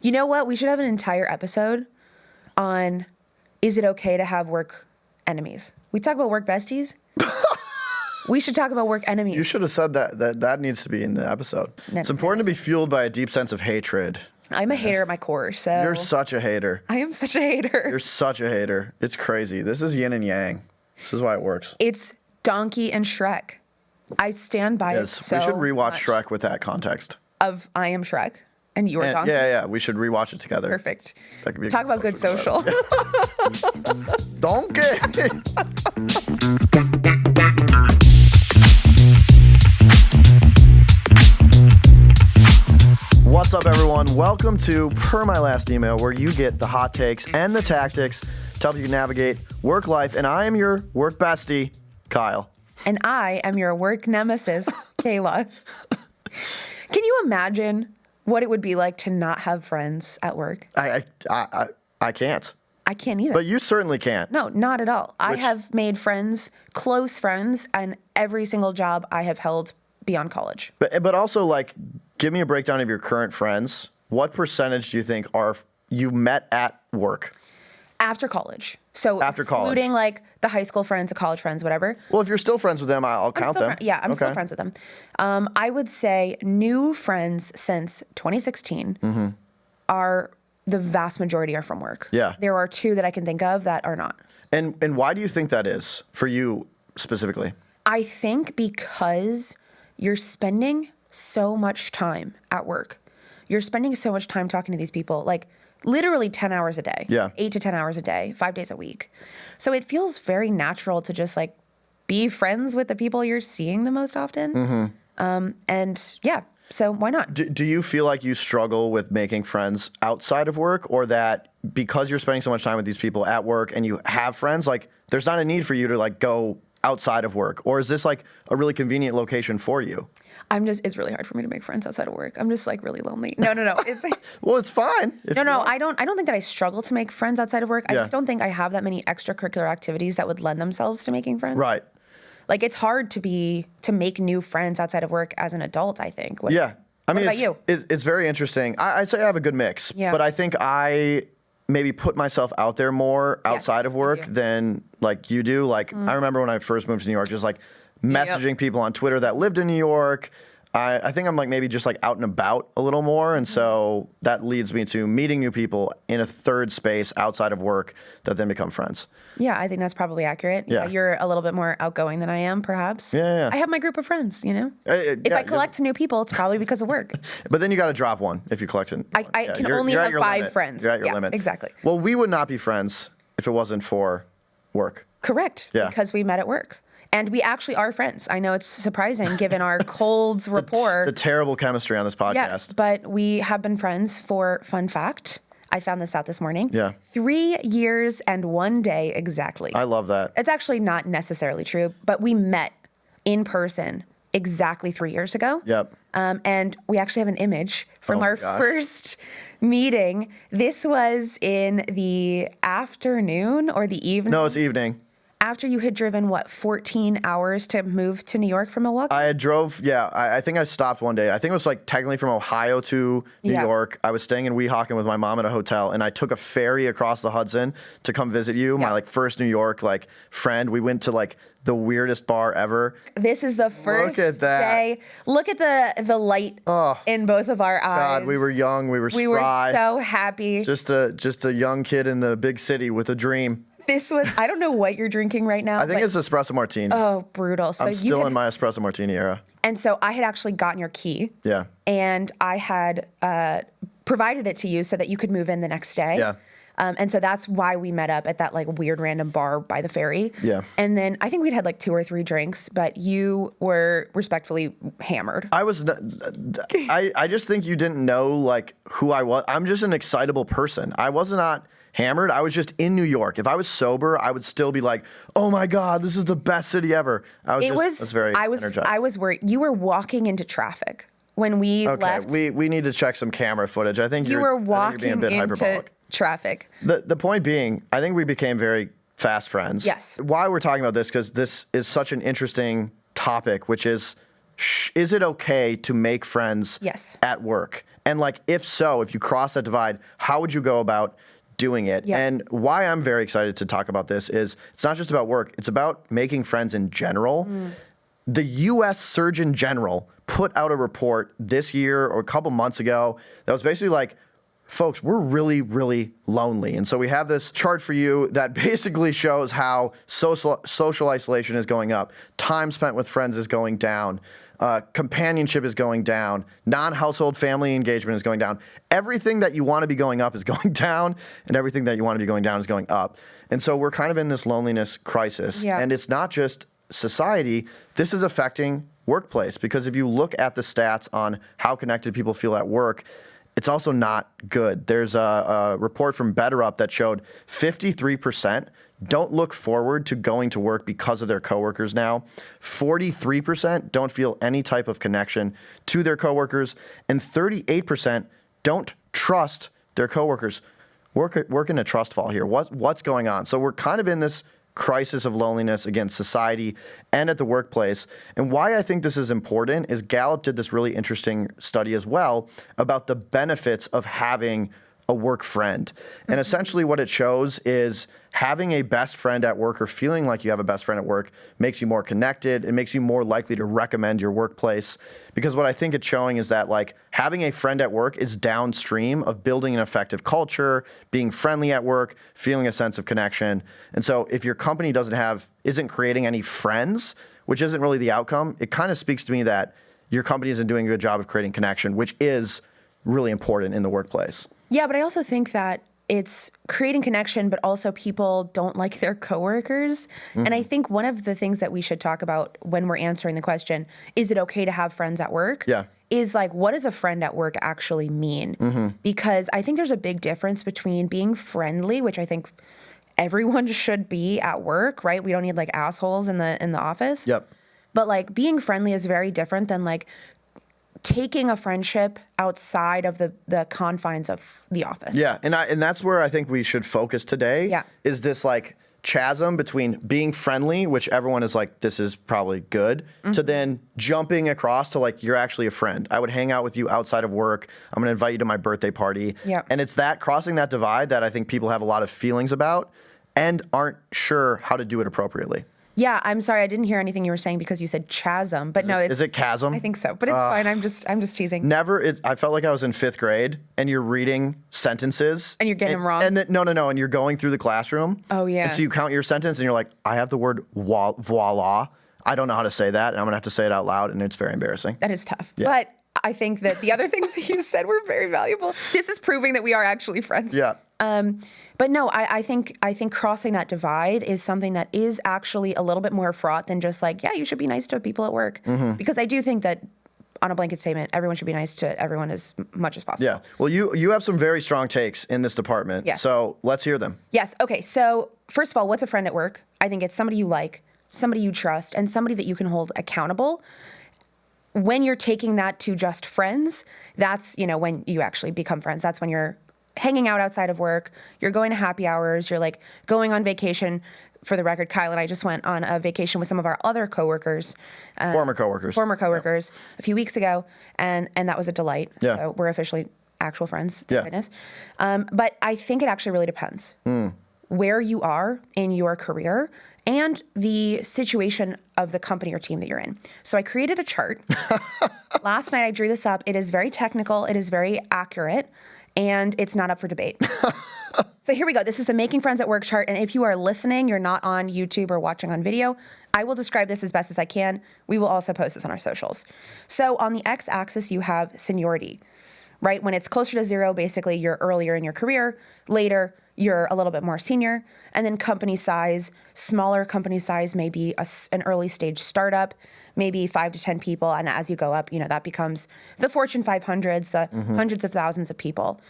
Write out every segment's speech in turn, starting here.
You know what? We should have an entire episode on, is it okay to have work enemies? We talk about work besties. We should talk about work enemies. You should have said that needs to be in the episode. It's important to be fueled by a deep sense of hatred. I'm a hater at my core, so. You're such a hater. I am such a hater. You're such a hater. It's crazy. This is yin and yang. This is why it works. It's Donkey and Shrek. I stand by it so we should rewatch much. Shrek with that context. Of I am Shrek and you are Donkey. Yeah. We should rewatch it together. Perfect. That could be Talk about good social. Donkey. What's up, everyone? Welcome to Per My Last Email, where you get the hot takes and the tactics to help you navigate work life. And I am your work bestie, Kyle. And I am your work nemesis, Kaila. Can you imagine what it would be like to not have friends at work? I can't. I can't either. But you certainly can't. No, not at all. I have made friends, close friends, and every single job I have held beyond college. But also, like, give me a breakdown of your current friends. What percentage do you think you met at work? After college. So after excluding like the high school friends, the college friends, whatever. Well, if you're still friends with them, I'll count them. I'm still friends with them. I would say new friends since 2016 are the vast majority are from work. Yeah. There are two that I can think of that are not. And why do you think that is for you specifically? I think because you're spending so much time at work. You're spending so much time talking to these people, like literally 10 hours a day. Yeah. 8 to 10 hours a day, 5 days a week. So it feels very natural to just like be friends with the people you're seeing the most often. And yeah, so why not? Do you feel like you struggle with making friends outside of work, or that because you're spending so much time with these people at work and you have friends, like there's not a need for you to like go outside of work? Or is this like a really convenient location for you? It's really hard for me to make friends outside of work. I'm just like really lonely. No. It's like, Well, it's fine. I don't think that I struggle to make friends outside of work. I just don't think I have that many extracurricular activities that would lend themselves to making friends. Right. Like it's hard to make new friends outside of work as an adult, I think. Yeah. I mean, what about you? It's very interesting. I'd say I have a good mix, Yeah. but I think I maybe put myself out there more outside of work than like you do. Like I remember when I first moved to New York, just like messaging people on Twitter that lived in New York. I think I'm like maybe just like out and about a little more. And so that leads me to meeting new people in a third space outside of work that then become friends. Yeah, I think that's probably accurate. Yeah. You're a little bit more outgoing than I am, perhaps. Yeah. I have my group of friends, you know? If I collect new people, it's probably because of work. But then you got to drop one if you collect it. I can only have 5 friends. You're at your limit. Exactly. Well, we would not be friends if it wasn't for work. Correct. Yeah. Because we met at work. And we actually are friends. I know it's surprising given our cold rapport. The terrible chemistry on this podcast. Yeah, but we have been friends for, fun fact, I found this out this morning. Yeah. 3 years and 1 day exactly. I love that. It's actually not necessarily true, but we met in person exactly 3 years ago. Yep. And we actually have an image from our gosh. first meeting. This was in the afternoon or the evening. No, it's evening. After you had driven, 14 hours to move to New York from Milwaukee? I think I stopped one day. I think it was like technically from Ohio to New York. I was staying in Weehawken with my mom at a hotel, and I took a ferry across the Hudson to come visit you, my like first New York like friend. We went to like the weirdest bar ever. This is the first Look at that. day. Look at the light in both of our eyes. God, we were young. We were spry. We were so happy. Just a young kid in the big city with a dream. This was, I don't know what you're drinking right now. I think it's espresso martini. Oh, brutal. So I'm still in my espresso martini era. And so I had actually gotten your key. Yeah. And I had provided it to you so that you could move in the next day. Yeah. And so that's why we met up at that like weird random bar by the ferry. Yeah. And then I think we'd had like 2 or 3 drinks, but you were respectfully hammered. I just think you didn't know like who I was. I'm just an excitable person. I was not hammered. I was just in New York. If I was sober, I would still be like, "Oh my God, this is the best city ever." I was energized. I was worried. You were walking into traffic when we left. We need to check some camera footage. I think you were walking being a bit into hyperbolic. Traffic. The point being, I think we became very fast friends. Yes. Why we're talking about this, because this is such an interesting topic, which is, is it okay to make friends Yes. at work? And like, if so, if you cross that divide, how would you go about doing it? Yeah. And why I'm very excited to talk about this is it's not just about work, it's about making friends in general. The US Surgeon General put out a report this year or a couple months ago that was basically like, folks, we're really, really lonely. And so we have this chart for you that basically shows how social isolation is going up, time spent with friends is going down, companionship is going down, non-household family engagement is going down. Everything that you want to be going up is going down, and everything that you want to be going down is going up. And so we're kind of in this loneliness crisis. Yeah. And it's not just society, this is affecting workplace, because if you look at the stats on how connected people feel at work, it's also not good. There's a report from BetterUp that showed 53% don't look forward to going to work because of their coworkers now. 43% don't feel any type of connection to their coworkers, and 38% don't trust their coworkers. We're in a trust fall here. What's going on? So we're kind of in this crisis of loneliness against society and at the workplace. And why I think this is important is Gallup did this really interesting study as well about the benefits of having a work friend. And essentially what it shows is having a best friend at work, or feeling like you have a best friend at work, makes you more connected. It makes you more likely to recommend your workplace. Because what I think it's showing is that like having a friend at work is downstream of building an effective culture, being friendly at work, feeling a sense of connection. And so if your company isn't creating any friends, which isn't really the outcome, it kind of speaks to me that your company isn't doing a good job of creating connection, which is really important in the workplace. Yeah, but I also think that it's creating connection, but also people don't like their coworkers. And I think one of the things that we should talk about when we're answering the question, is it okay to have friends at work? Yeah. Is like, what does a friend at work actually mean? Because I think there's a big difference between being friendly, which I think everyone should be at work, right? We don't need like assholes in the office. Yep. But like being friendly is very different than like taking a friendship outside of the confines of the office. Yeah, and that's where I think we should focus today. Yeah. Is this like chasm between being friendly, which everyone is like, this is probably good, to then jumping across to like, you're actually a friend. I would hang out with you outside of work. I'm going to invite you to my birthday party. Yeah. And it's that crossing that divide that I think people have a lot of feelings about and aren't sure how to do it appropriately. Yeah, I'm sorry, I didn't hear anything you were saying because you said chasm, but Is it chasm? I think so, but it's fine. I'm just teasing. I felt like I was in 5th grade and you're reading sentences. And you're getting them wrong? And then, no, and you're going through the classroom. Oh, yeah. And so you count your sentence and you're like, I have the word voila. I don't know how to say that. And I'm going to have to say it out loud, and it's very embarrassing. That is tough. Yeah. But I think that the other things that you said were very valuable. This is proving that we are actually friends. Yeah. But no, I think crossing that divide is something that is actually a little bit more fraught than just like, yeah, you should be nice to people at work. Because I do think that on a blanket statement, everyone should be nice to everyone as much as possible. Yeah. Well, you have some very strong takes in this department. Yes. So let's hear them. Yes. Okay. So first of all, what's a friend at work? I think it's somebody you like, somebody you trust, and somebody that you can hold accountable. When you're taking that to just friends, that's, when you actually become friends. That's when you're hanging out outside of work, you're going to happy hours, you're like going on vacation. For the record, Kyle and I just went on a vacation with some of our other coworkers. Former coworkers. A few weeks ago, and that was a delight. Yeah. So we're officially actual friends, Yeah. thank goodness. But I think it actually really depends where you are in your career and the situation of the company or team that you're in. So I created a chart. Last night I drew this up. It is very technical. It is very accurate. And it's not up for debate. So here we go. This is the Making Friends at Work chart. And if you are listening, you're not on YouTube or watching on video, I will describe this as best as I can. We will also post this on our socials. So on the x-axis, you have seniority, right? When it's closer to 0, basically you're earlier in your career. Later, you're a little bit more senior. And then company size, smaller company size may be an early stage startup, maybe 5 to 10 people. And as you go up, that becomes the Fortune 500s, the hundreds of thousands of people.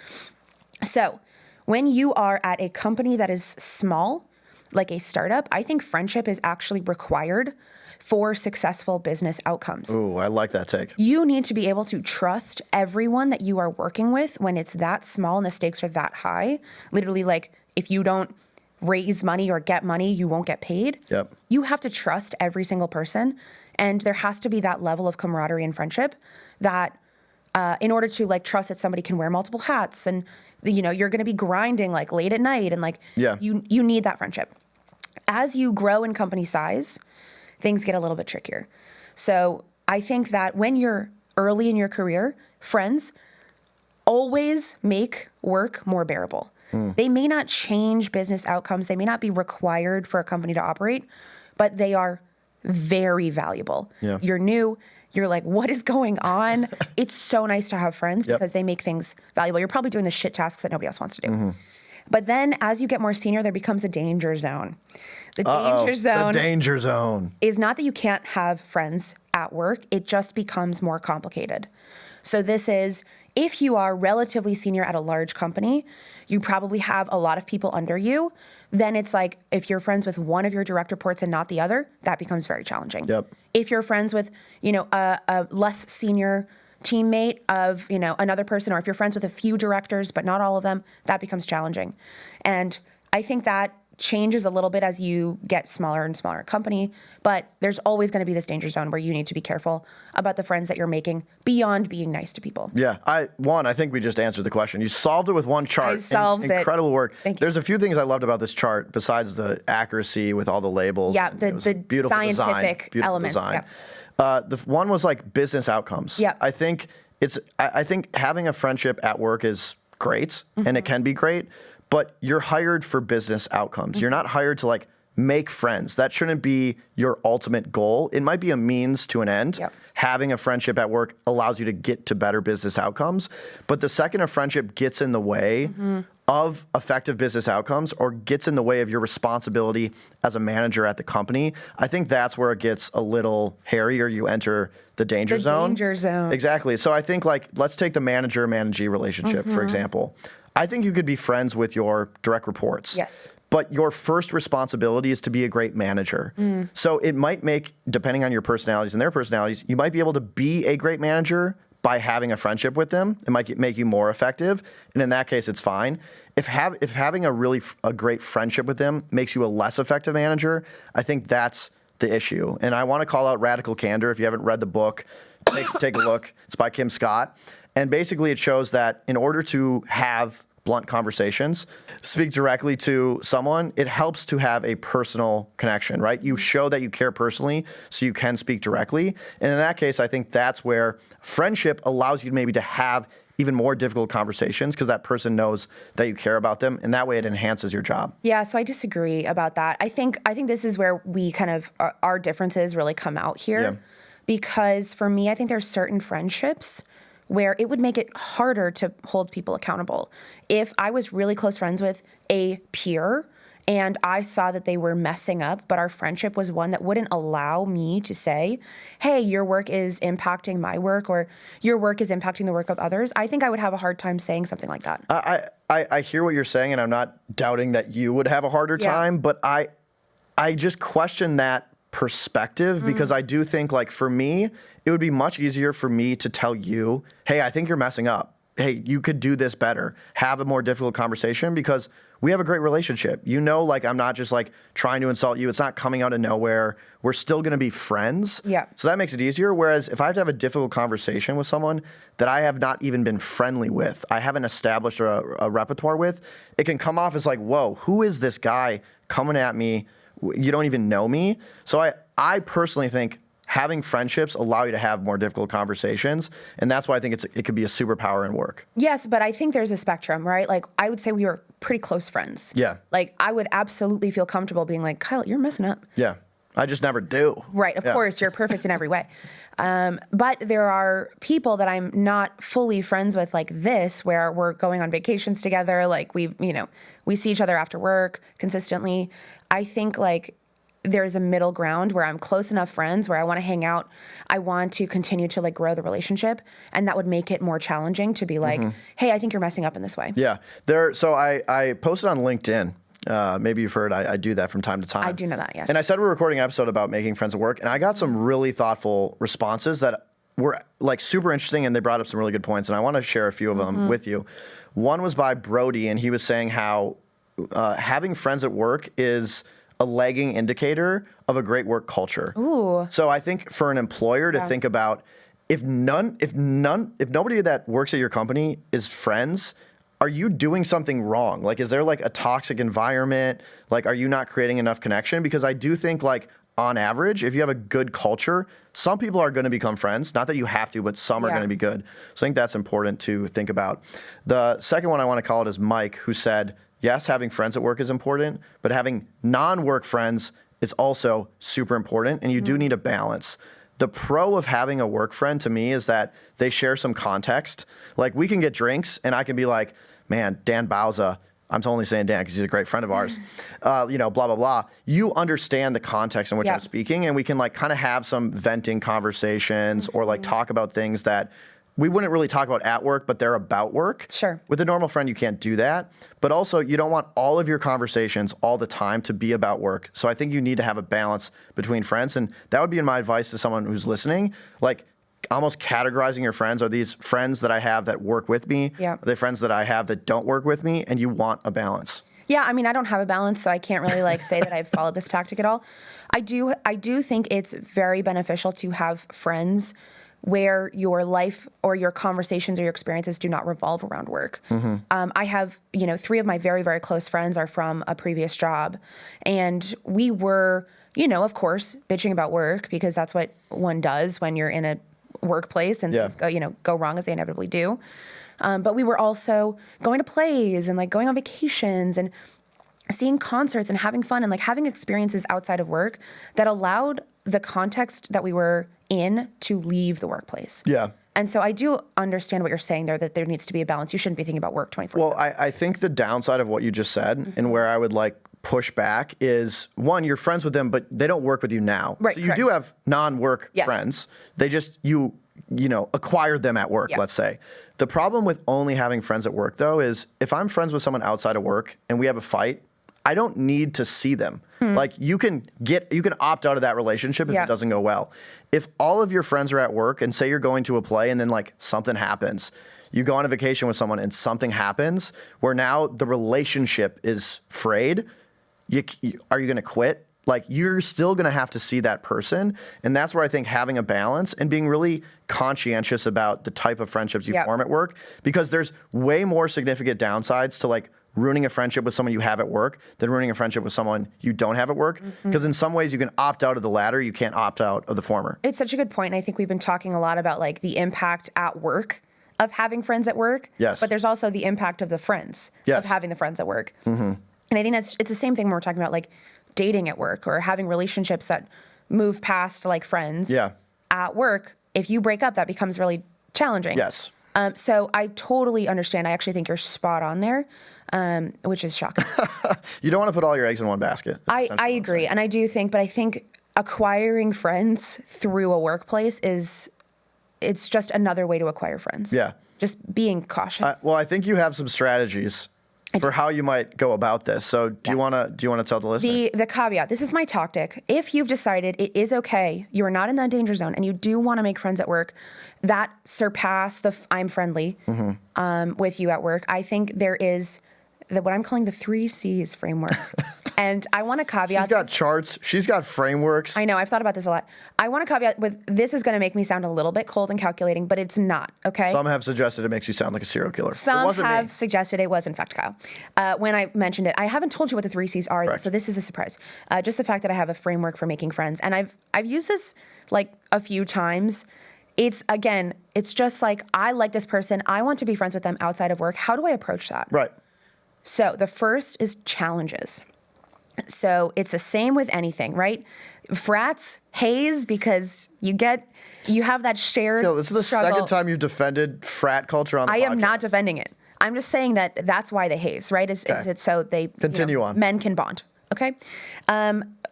So when you are at a company that is small, like a startup, I think friendship is actually required for successful business outcomes. Ooh, I like that take. You need to be able to trust everyone that you are working with when it's that small and the stakes are that high. Literally, like, if you don't raise money or get money, you won't get paid. Yep. You have to trust every single person. And there has to be that level of camaraderie and friendship that in order to like trust that somebody can wear multiple hats and, you're going to be grinding like late at night and like you need that friendship. As you grow in company size, things get a little bit trickier. So I think that when you're early in your career, friends always make work more bearable. They may not change business outcomes. They may not be required for a company to operate, but they are very valuable. Yeah. You're new. You're like, what is going on? It's so nice to have friends because they make things valuable. You're probably doing the shit tasks that nobody else wants to do. But then as you get more senior, there becomes a danger zone. The danger zone is not that you can't have friends at work. It just becomes more complicated. So this is, if you are relatively senior at a large company, you probably have a lot of people under you. Then it's like, if you're friends with one of your direct reports and not the other, that becomes very challenging. Yep. If you're friends with, a less senior teammate of, another person, or if you're friends with a few directors, but not all of them, that becomes challenging. And I think that changes a little bit as you get smaller and smaller company, but there's always going to be this danger zone where you need to be careful about the friends that you're making beyond being nice to people. Yeah. I think we just answered the question. You solved it with one chart. I solved it. Incredible work. Thank you. There's a few things I loved about this chart besides the accuracy with all the labels. Yeah, the beautiful scientific design, elements. Design. Yeah. The one was like business outcomes. Yeah. I think having a friendship at work is great, and it can be great, but you're hired for business outcomes. You're not hired to like make friends. That shouldn't be your ultimate goal. It might be a means to an end. Yep. Having a friendship at work allows you to get to better business outcomes. But the second a friendship gets in the way of effective business outcomes or gets in the way of your responsibility as a manager at the company, I think that's where it gets a little hairy, or you enter the danger zone. Danger zone. Exactly. So I think like, let's take the manager-managee relationship, for example. I think you could be friends with your direct reports. Yes. But your first responsibility is to be a great manager. So it might make, depending on your personalities and their personalities, you might be able to be a great manager by having a friendship with them. It might make you more effective. And in that case, it's fine. If having a great friendship with them makes you a less effective manager, I think that's the issue. And I want to call out Radical Candor. If you haven't read the book, take a look. It's by Kim Scott. And basically it shows that in order to have blunt conversations, speak directly to someone, it helps to have a personal connection, right? You show that you care personally so you can speak directly. And in that case, I think that's where friendship allows you maybe to have even more difficult conversations because that person knows that you care about them, and that way it enhances your job. Yeah, so I disagree about that. I think this is where we kind of, our differences really come out here. Yeah. Because for me, I think there's certain friendships where it would make it harder to hold people accountable. If I was really close friends with a peer and I saw that they were messing up, but our friendship was one that wouldn't allow me to say, hey, your work is impacting my work, or your work is impacting the work of others, I think I would have a hard time saying something like that. I hear what you're saying, and I'm not doubting that you would have a harder time, but I just question that perspective because I do think, like, for me, it would be much easier for me to tell you, hey, I think you're messing up. Hey, you could do this better. Have a more difficult conversation because we have a great relationship. You know, like, I'm not just like trying to insult you. It's not coming out of nowhere. We're still going to be friends. Yeah. So that makes it easier. Whereas if I have to have a difficult conversation with someone that I have not even been friendly with, I haven't established a repertoire with, it can come off as like, whoa, who is this guy coming at me? You don't even know me. So I personally think having friendships allow you to have more difficult conversations. And that's why I think it could be a superpower in work. Yes, but I think there's a spectrum, right? Like, I would say we were pretty close friends. Yeah. Like, I would absolutely feel comfortable being like, Kyle, you're messing up. Yeah. I just never do. Right. Of course, you're perfect in every way. But there are people that I'm not fully friends with like this, where we're going on vacations together. Like, we see each other after work consistently. I think like there's a middle ground where I'm close enough friends where I want to hang out. I want to continue to like grow the relationship, and that would make it more challenging to be like, hey, I think you're messing up in this way. Yeah. So I posted on LinkedIn. Maybe you've heard I do that from time to time. I do know that, yes. And I said we're recording an episode about making friends at work, and I got some really thoughtful responses that were like super interesting, and they brought up some really good points, and I want to share a few of them with you. One was by Brody, and he was saying how having friends at work is a lagging indicator of a great work culture. Ooh. So I think for an employer to think about if nobody that works at your company is friends, are you doing something wrong? Like, is there like a toxic environment? Like, are you not creating enough connection? Because I do think like on average, if you have a good culture, some people are going to become friends. Not that you have to, but some are going to be good. So I think that's important to think about. The second one I want to call it is Mike, who said, yes, having friends at work is important, but having non-work friends is also super important, and you do need a balance. The pro of having a work friend to me is that they share some context. Like, we can get drinks, and I can be like, man, Dan Bauza, I'm only saying Dan because he's a great friend of ours, blah, blah, blah. You understand the context in which I'm speaking, and we can like kind of have some venting conversations or like talk about things that we wouldn't really talk about at work, but they're about work. Sure. With a normal friend, you can't do that. But also, you don't want all of your conversations all the time to be about work. So I think you need to have a balance between friends. And that would be my advice to someone who's listening. Like, almost categorizing your friends. Are these friends that I have that work with me? Yeah. Are they friends that I have that don't work with me? And you want a balance. Yeah, I mean, I don't have a balance, so I can't really like say that I've followed this tactic at all. I do think it's very beneficial to have friends where your life or your conversations or your experiences do not revolve around work. I have, 3 of my very, very close friends are from a previous job, and we were, of course, bitching about work because that's what one does when you're in a workplace and things go wrong as they inevitably do. But we were also going to plays and like going on vacations and seeing concerts and having fun and like having experiences outside of work that allowed the context that we were in to leave the workplace. Yeah. And so I do understand what you're saying there, that there needs to be a balance. You shouldn't be thinking about work 24/7. Well, I think the downside of what you just said and where I would like push back is, one, you're friends with them, but they don't work with you now. Right, so you correct. do have non-work friends. They just, you acquired them at work, let's say. The problem with only having friends at work, though, is if I'm friends with someone outside of work and we have a fight, I don't need to see them. Like, you can opt out of that relationship if it doesn't go well. If all of your friends are at work and say you're going to a play and then like something happens, you go on a vacation with someone and something happens where now the relationship is frayed, are you going to quit? Like, you're still going to have to see that person. And that's where I think having a balance and being really conscientious about the type of friendships you form at work, because there's way more significant downsides to like ruining a friendship with someone you have at work than ruining a friendship with someone you don't have at work. Because in some ways you can opt out of the latter, you can't opt out of the former. It's such a good point. And I think we've been talking a lot about like the impact at work of having friends at work. Yes. But there's also the impact of the friends of having the friends at work. And I think it's the same thing when we're talking about like dating at work or having relationships that move past like friends at work. If you break up, that becomes really challenging. Yes. So I totally understand. I actually think you're spot on there, which is shocking. You don't want to put all your eggs in one basket. I agree. And I do think, but I think acquiring friends through a workplace it's just another way to acquire friends. Yeah. Just being cautious. Well, I think you have some strategies for how you might go about this. So do you want to tell the listeners? The caveat, this is my tactic. If you've decided it is okay, you are not in that danger zone, and you do want to make friends at work that surpass the I'm friendly with you at work, I think there is what I'm calling the 3 C's framework. And I want to caveat. She's got charts. She's got frameworks. I know. I've thought about this a lot. I want to caveat with this is going to make me sound a little bit cold and calculating, but it's not, okay? Some have suggested it makes you sound like a serial killer. Some have suggested it was, in fact, Kyle. When I mentioned it, I haven't told you what the 3 C's are, so this is a surprise. Just the fact that I have a framework for making friends. And I've used this like a few times. It's just like, I like this person. I want to be friends with them outside of work. How do I approach that? Right. So the first is challenges. So it's the same with anything, right? Frats, haze, because you have that shared This is the struggle. second time you've defended frat culture on the podcast. I am not defending it. I'm just saying that that's why they haze, right? Is it so they continue on. Men can bond, okay?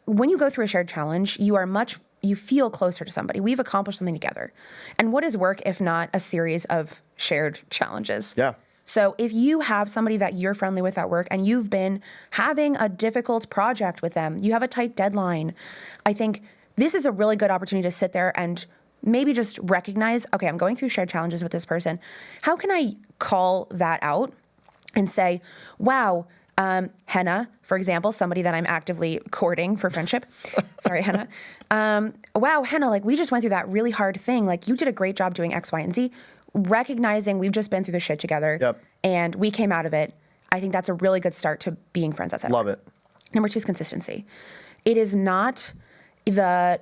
When you go through a shared challenge, you feel closer to somebody. We've accomplished something together. And what is work if not a series of shared challenges? Yeah. So if you have somebody that you're friendly with at work and you've been having a difficult project with them, you have a tight deadline, I think this is a really good opportunity to sit there and maybe just recognize, okay, I'm going through shared challenges with this person. How can I call that out and say, wow, Henna, for example, somebody that I'm actively courting for friendship. Sorry, Henna. Wow, Henna, like we just went through that really hard thing. Like you did a great job doing X, Y, and Z. Recognizing we've just been through the shit together and we came out of it. I think that's a really good start to being friends outside. Love it. Number 2 is consistency. It is not the,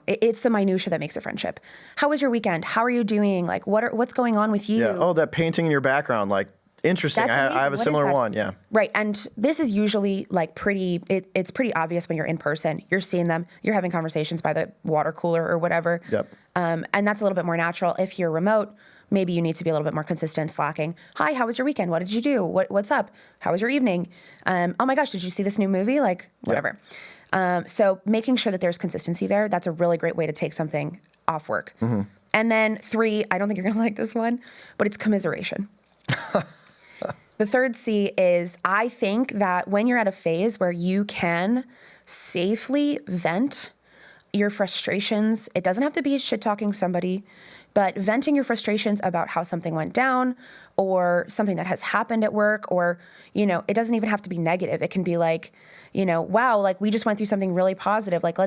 it's the minutia that makes a friendship. How was your weekend? How are you doing? Like, what's going on with you? Yeah. Oh, that painting in your background. Like, interesting. I have a similar one. Yeah. Right. And this is usually like it's pretty obvious when you're in person. You're seeing them. You're having conversations by the water cooler or whatever. Yep. And that's a little bit more natural. If you're remote, maybe you need to be a little bit more consistent, slacking. Hi, how was your weekend? What did you do? What's up? How was your evening? Oh my gosh, did you see this new movie? Like, whatever. So making sure that there's consistency there, that's a really great way to take something off work. Mm-hmm. And then 3, I don't think you're going to like this one, but it's commiseration. The third C is, I think that when you're at a phase where you can safely vent your frustrations, it doesn't have to be shit-talking somebody, but venting your frustrations about how something went down or something that has happened at work, or, it doesn't even have to be negative. It can be like, wow, like we just went through something really positive. Like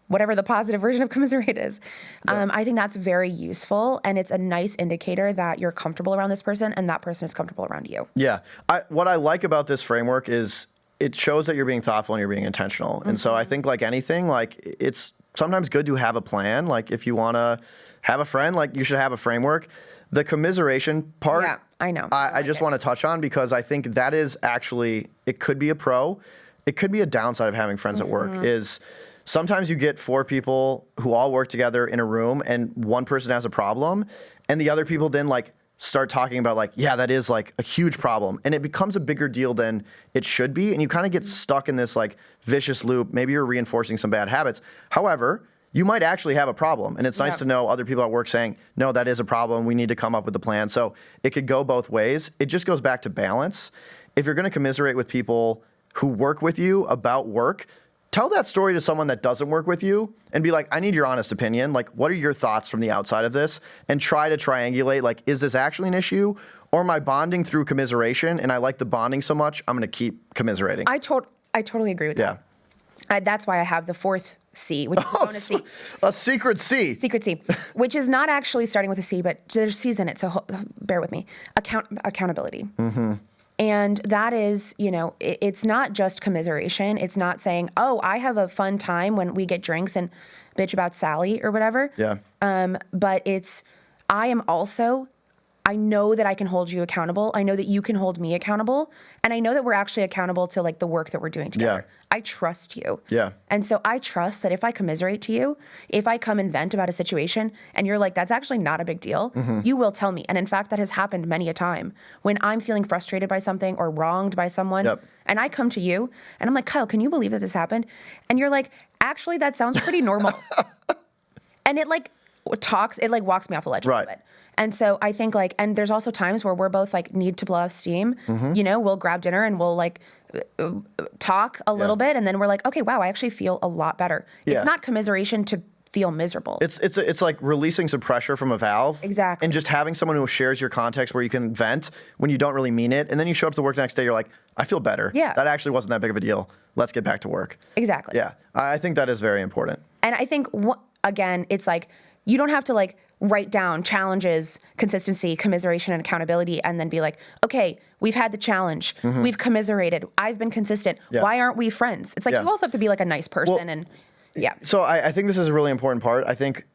whatever the positive version of commiserate is. Yeah. I think that's very useful, and it's a nice indicator that you're comfortable around this person and that person is comfortable around you. Yeah. What I like about this framework is it shows that you're being thoughtful and you're being intentional. Mm-hmm. And so I think like anything, like it's sometimes good to have a plan. Like if you want to have a friend, like you should have a framework. The commiseration part, yeah, I know. I just want to touch on, because I think that is actually, it could be a pro. It could be a downside of having friends at work is sometimes you get 4 people who all work together in a room and one person has a problem and the other people then like start talking about like, yeah, that is like a huge problem. And it becomes a bigger deal than it should be. And you kind of get stuck in this like vicious loop. Maybe you're reinforcing some bad habits. However, you might actually have a problem. And it's nice to know other people at work saying, no, that is a problem. We need to come up with a plan. So it could go both ways. It just goes back to balance. If you're going to commiserate with people who work with you about work, tell that story to someone that doesn't work with you and be like, I need your honest opinion. Like, what are your thoughts from the outside of this? And try to triangulate, like, is this actually an issue? Or am I bonding through commiseration and I like the bonding so much, I'm going to keep commiserating? I totally agree with that. That's why I have the 4th C, which is a bonus C. A secret C. Secret C, which is not actually starting with a C, but there's C's in it, so bear with me. Accountability. Mm-hmm. And that is, it's not just commiseration. It's not saying, oh, I have a fun time when we get drinks and bitch about Sally or whatever. Yeah. But it's, I know that I can hold you accountable. I know that you can hold me accountable. And I know that we're actually accountable to like the work that we're doing together. Yeah. I trust you. Yeah. And so I trust that if I commiserate to you, if I come and vent about a situation and you're like, that's actually not a big deal, you will tell me. And in fact, that has happened many a time when I'm feeling frustrated by something or wronged by someone. Yep. And I come to you and I'm like, Kyle, can you believe that this happened? And you're like, actually, that sounds pretty normal. And it like walks me off the ledge a little bit. And so I think like, and there's also times where we're both like need to blow off steam. We'll grab dinner and we'll like talk a little bit. And then we're like, okay, wow, I actually feel a lot better. Yeah. It's not commiseration to feel miserable. It's like releasing some pressure from a valve. Exactly. And just having someone who shares your context where you can vent when you don't really mean it. And then you show up to work the next day, you're like, I feel better. Yeah. That actually wasn't that big of a deal. Let's get back to work. Exactly. Yeah. I think that is very important. And I think, again, it's like, you don't have to like write down challenges, consistency, commiseration, and accountability, and then be like, okay, we've had the challenge. We've commiserated. I've been consistent. Yeah. Why aren't we friends? It's like, you also have to be like a nice person. And So I think this is a really important part. I think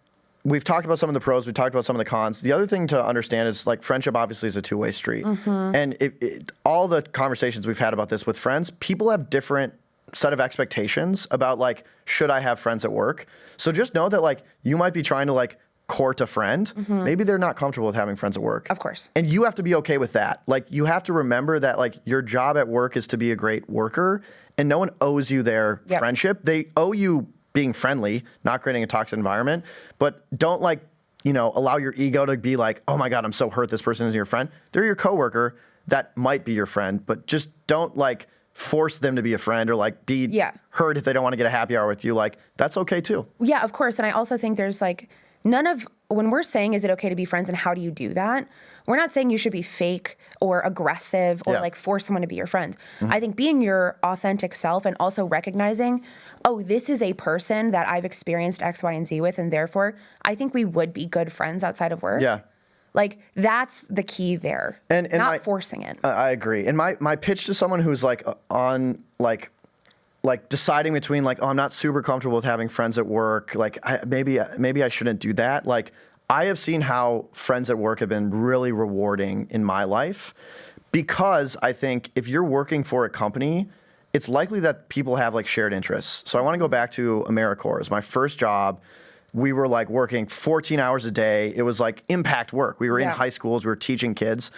we've talked about some of the pros. We talked about some of the cons. The other thing to understand is like friendship obviously is a two-way street. And all the conversations we've had about this with friends, people have different set of expectations about like, should I have friends at work? So just know that like you might be trying to like court a friend. Maybe they're not comfortable with having friends at work. Of course. And you have to be okay with that. Like you have to remember that like your job at work is to be a great worker and no one owes you their friendship. They owe you being friendly, not creating a toxic environment, but don't like, allow your ego to be like, oh my God, I'm so hurt this person isn't your friend. They're your coworker that might be your friend, but just don't like force them to be a friend or like be hurt if they don't want to get a happy hour with you. Like that's okay too. Yeah, of course. And I also think there's like none of when we're saying, is it okay to be friends and how do you do that? We're not saying you should be fake or aggressive or like force someone to be your friend. I think being your authentic self and also recognizing, oh, this is a person that I've experienced X, Y, and Z with, and therefore I think we would be good friends outside of work. Yeah. Like that's the key there. And not forcing it. I agree. And my pitch to someone who's like on like deciding between like, oh, I'm not super comfortable with having friends at work. Like maybe I shouldn't do that. Like I have seen how friends at work have been really rewarding in my life because I think if you're working for a company, it's likely that people have like shared interests. So I want to go back to AmeriCorps. It was my first job. We were like working 14 hours a day. It was like impact work. We were in high schools. We were teaching kids.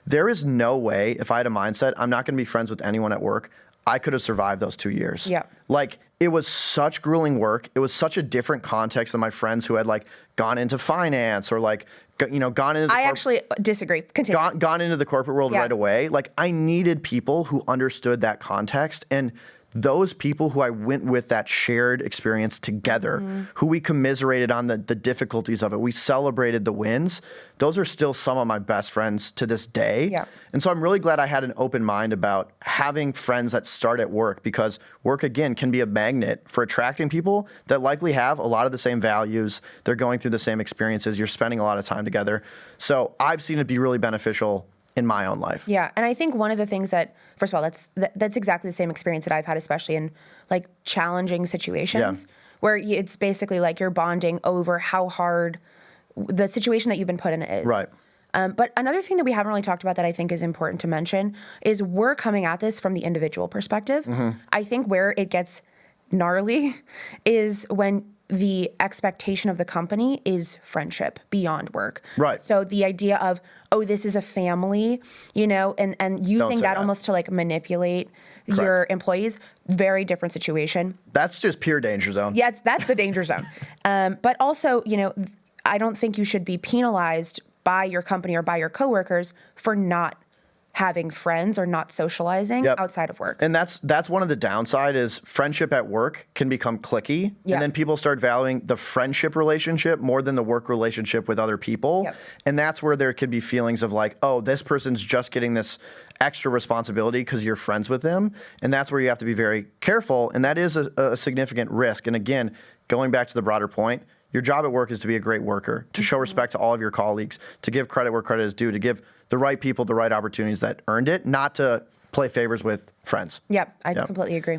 There is no way, if I had a mindset, I'm not going to be friends with anyone at work, I could have survived those 2 years. Yeah. Like it was such grueling work. It was such a different context than my friends who had like gone into finance or like, you know, gone into. I actually disagree. Continue. Gone into the corporate world right away. Like I needed people who understood that context, and those people who I went with that shared experience together, who we commiserated on the difficulties of it. We celebrated the wins. Those are still some of my best friends to this day. Yeah. And so I'm really glad I had an open mind about having friends that start at work, because work, again, can be a magnet for attracting people that likely have a lot of the same values. They're going through the same experiences. You're spending a lot of time together. So I've seen it be really beneficial in my own life. Yeah, and I think one of the things that, first of all, that's exactly the same experience that I've had, especially in like challenging situations where it's basically like you're bonding over how hard the situation that you've been put in is. Right. But another thing that we haven't really talked about that I think is important to mention is we're coming at this from the individual perspective. I think where it gets gnarly is when the expectation of the company is friendship beyond work. Right. So the idea of, oh, this is a family, you know, and using that almost to like manipulate your employees, very different situation. That's just pure danger zone. Yeah, that's the danger zone. But also, you know, I don't think you should be penalized by your company or by your coworkers for not having friends or not socializing outside of work. And that's one of the downside is friendship at work can become cliquey. And then people start valuing the friendship relationship more than the work relationship with other people. And that's where there could be feelings of like, oh, this person's just getting this extra responsibility because you're friends with them. And that's where you have to be very careful. And that is a significant risk. And again, going back to the broader point, your job at work is to be a great worker, to show respect to all of your colleagues, to give credit where credit is due, to give the right people the right opportunities that earned it, not to play favors with friends. Yep, I completely agree.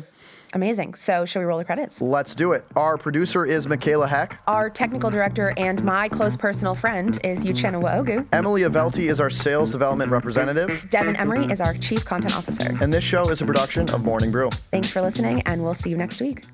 Amazing. So should we roll the credits? Let's do it. Our producer is Michaela Heck. Our technical director and my close personal friend is Uchenna Ogu. Emily Avelti is our sales development representative. Devin Emery is our chief content officer. And this show is a production of Morning Brew. Thanks for listening, and we'll see you next week.